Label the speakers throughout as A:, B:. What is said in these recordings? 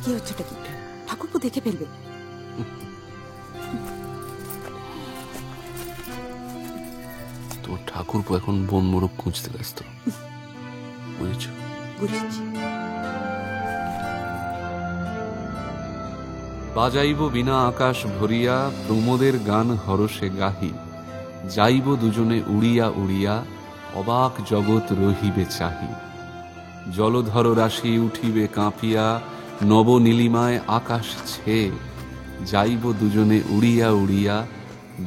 A: কি হচ্ছেটা কি? ঠাকুরপো দেখে ফেলবে।
B: তোমার ঠাকুরপো এখন বন মোরগ খুঁজতে ব্যস্ত, বুঝেছো?
A: বুঝেছি।
B: বাজাইব বিনা আকাশ ভরিয়া, প্রমোদের গান হরষে গাহি, যাইব দুজনে উড়িয়া উড়িয়া, অবাক জগৎ রহিবে চাহি। জলধর রাশি উঠিবে কাঁপিয়া, নব নীলিমায় আকাশ ছেয়ে, যাইব দুজনে উড়িয়া উড়িয়া,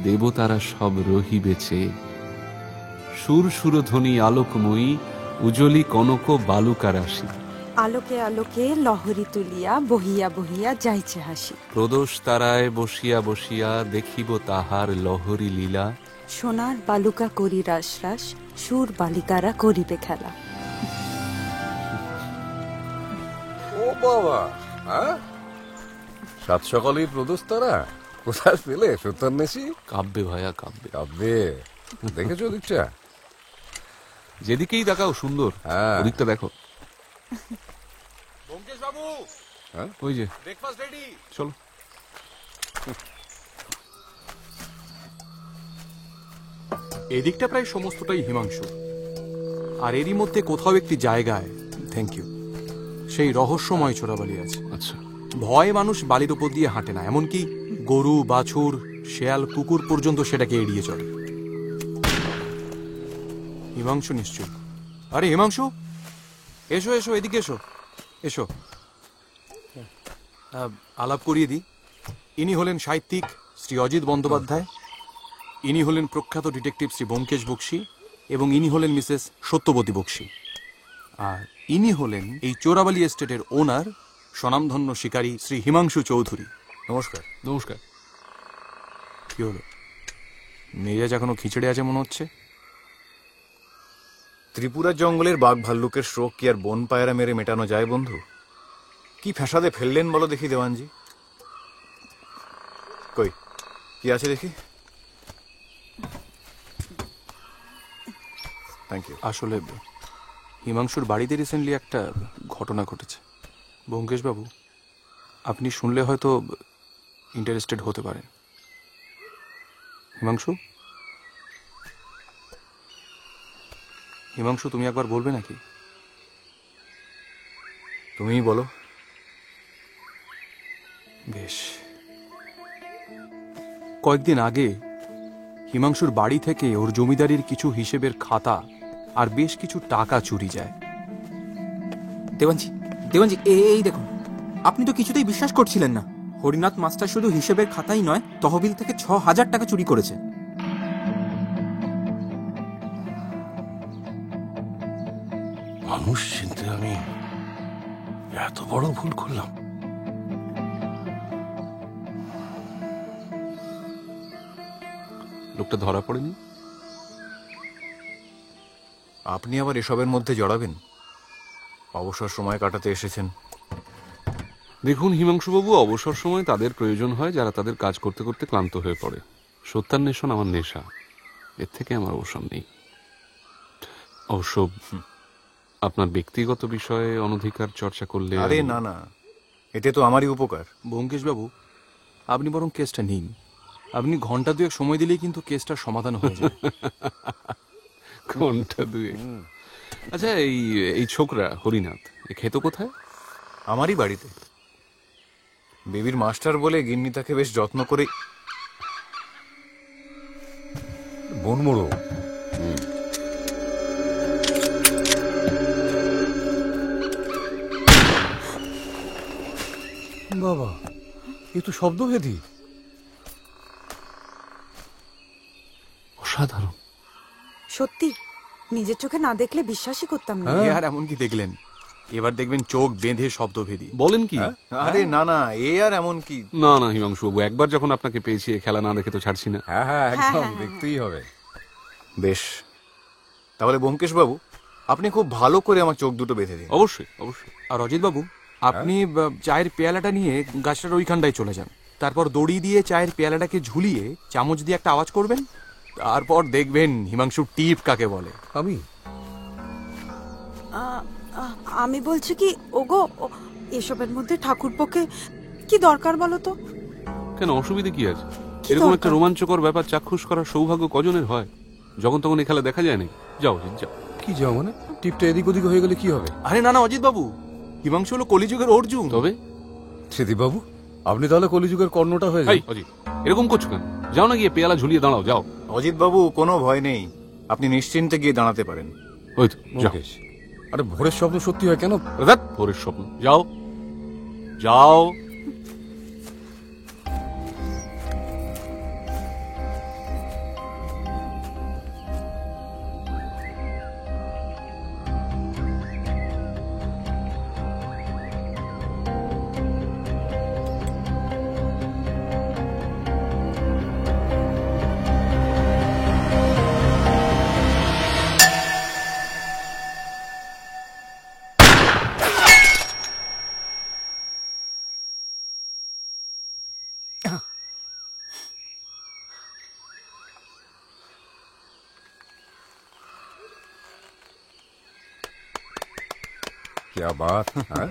B: দেবতারা সব রহিবে চেয়ে। সুর সুরধ্বনি আলোকময়ী, উজলি কনক বালুকা রাশি,
A: আলোকে আলোকে লহরী তুলিয়া, বহিয়া বহিয়া যাইছে হাসি।
B: প্রদোষ তারায় বসিয়া বসিয়া, দেখিব তাহার লহরী লীলা।
A: সোনার বালুকা করি রাস রাস, সুর বালিকারা করিবে খেলা।
C: ও বাবা, সাত সকালেই প্রদোষ তারা কোথায় পেলে সত্যান্বেষী?
B: কাব্যে ভাইয়া কাব্যে।
C: কাব্যে দেখেছো দিকটা?
B: যেদিকেই তাকাও সুন্দর, ওদিকটা দেখো।
D: বাবু,
B: ওই যে
D: ব্রেকফাস্ট রেডি,
B: চলো।
D: এদিকটা প্রায় সমস্তটাই হিমাংশু, আর এরই মধ্যে কোথাও একটি জায়গায়, থ্যাংক ইউ, সেই রহস্যময় চোরাবালি আছে।
B: আচ্ছা,
D: ভয় মানুষ বালির উপর দিয়ে হাঁটে না, এমনকি গরু, বাছুর, শেয়াল, কুকুর পর্যন্ত সেটাকে এড়িয়ে চলে। হিমাংশু নিশ্চয়। আরে হিমাংশু, এসো এসো, এদিকে এসো, এসো। আলাপ করিয়ে দিই, ইনি হলেন সাহিত্যিক শ্রী অজিত বন্দ্যোপাধ্যায়, ইনি হলেন প্রখ্যাত ডিটেকটিভ শ্রী ব্যোমকেশ বক্সী, এবং ইনি হলেন মিসেস সত্যবতী বক্সী। আর ইনি হলেন এই চোরাবালি এস্টেটের ওনার, স্বনামধন্য শিকারী শ্রী হিমাংশু চৌধুরী। নমস্কার।
B: নমস্কার।
D: কি হলো, মেজাজ এখনো খিচড়ে আছে মনে হচ্ছে?
E: ত্রিপুরার জঙ্গলের বাঘ ভাল্লুকের শোক কি আর বন পায়রা মেরে মেটানো যায় বন্ধু? কি ফ্যাসাদে ফেললেন বলো দেখি দেওয়ানজি। কই কি আছে দেখি? Thank you.
D: আসলে হিমাংশুর বাড়িতে রিসেন্টলি একটা ঘটনা ঘটেছে। ব্যোমকেশ বাবু, আপনি শুনলে হয়তো ইন্টারেস্টেড হতে পারেন। হিমাংশু, হিমাংশু তুমি একবার বলবে নাকি?
E: তুমিই বলো।
D: বেশ। কয়েকদিন আগে হিমাংশুর বাড়ি থেকে ওর জমিদারির কিছু হিসেবের খাতা আর বেশ কিছু টাকা চুরি যায়।
F: দেওয়ানজি, দেওয়ানজি, এই দেখুন, আপনি তো কিছুতেই বিশ্বাস করছিলেন না। হরিনাথ মাস্টার শুধু হিসেবের খাতাই নয়, তহবিল থেকে ৬,০০০ টাকা চুরি করেছে।
C: মানুষ চিনতে আমি এত বড় ভুল করলাম?
B: লোকটা ধরা পড়েনি?
E: আপনি আবার এসবের মধ্যে জড়াবেন? অবসর সময় কাটাতে এসেছেন।
B: দেখুন হিমাংশুবাবু, অবসর সময় তাদের প্রয়োজন হয় যারা তাদের কাজ করতে করতে ক্লান্ত হয়ে পড়ে। সত্যান্বেষণ আমার নেশা, এর থেকে আমার অবসর নেই। অবশ্য আপনার ব্যক্তিগত বিষয়ে অনধিকার চর্চা করলে...
E: আরে না না, এতে তো আমারই উপকার।
D: ব্যোমকেশ বাবু, আপনি বরং কেসটা নিন। আপনি ঘন্টা দুয়েক সময় দিলেই কিন্তু কেসটার সমাধান হয়ে যায়।
B: ঘন্টা দুয়েক? আচ্ছা, এই ছোকরা হরিনাথ এ খেতো কোথায়?
E: আমারই বাড়িতে। বেবির মাস্টার বলে গিন্নি তাকে বেশ যত্ন করে।
C: বনমোড়ো বাবা, এ তো শব্দভেদী।
B: অসাধারণ।
A: সত্যি নিজের চোখে না দেখলে বিশ্বাসই করতাম না।
D: আর এমন কি দেখলেন? এবার দেখবেন চোখ বেঁধে শব্দভেদী।
B: বলেন কি?
E: আরে না না, এ আর এমন কি?
B: না না হিমাংশুবাবু, একবার যখন আপনাকে পেয়েছি এ খেলা না দেখে তো ছাড়ছি না।
C: হ্যাঁ হ্যাঁ, একদম দেখতেই হবে।
E: বেশ, তাহলে ব্যোমকেশ বাবু, আপনি খুব ভালো করে আমার চোখ দুটো বেঁধে দিন।
B: অবশ্যই অবশ্যই।
D: আর অজিত বাবু, আপনি চায়ের পেয়ালাটা নিয়ে গাছটার ওইখানটায় চলে যান। তারপর দড়ি দিয়ে চায়ের পেয়ালাটাকে ঝুলিয়ে চামচ দিয়ে একটা আওয়াজ করবেন। তারপর দেখবেন হিমাংশু টিপ কাকে বলে।
C: আমি
A: আমি বলছি কি, ওগো এসবের মধ্যে ঠাকুরপোকে কি দরকার বলো তো?
B: কেন, অসুবিধে কি আছে?
A: কি
B: এরকম একটা
A: দরকার?
B: রোমাঞ্চকর ব্যাপার চাক্ষুষ করার সৌভাগ্য কজনের হয়? যখন তখন এই খেলা দেখা যায় নাকি? যাও অজিত, যাও।
C: কি যাও মানে? টিপটা এদিক ওদিক হয়ে গেলে কি হবে?
D: আরে না না অজিত বাবু, হিমাংশু হলো কলিযুগের অর্জুন।
B: তবে
C: বাবু, আপনি তাহলে কলিযুগের কর্ণটা হয়ে
B: এই
C: যান।
B: অজিত, এরকম করছো কেন? যাও না, গিয়ে পেয়ালা ঝুলিয়ে দাঁড়াও, যাও।
E: অজিত বাবু, কোনো ভয় নেই, আপনি নিশ্চিন্তে গিয়ে দাঁড়াতে পারেন।
B: ওই তো, যাও।
C: মুকেশ, আরে ভোরের স্বপ্ন সত্যি হয় কেন?
B: ধ্যাৎ, ভোরের স্বপ্ন। যাও যাও।
C: क्या बात, हाँ?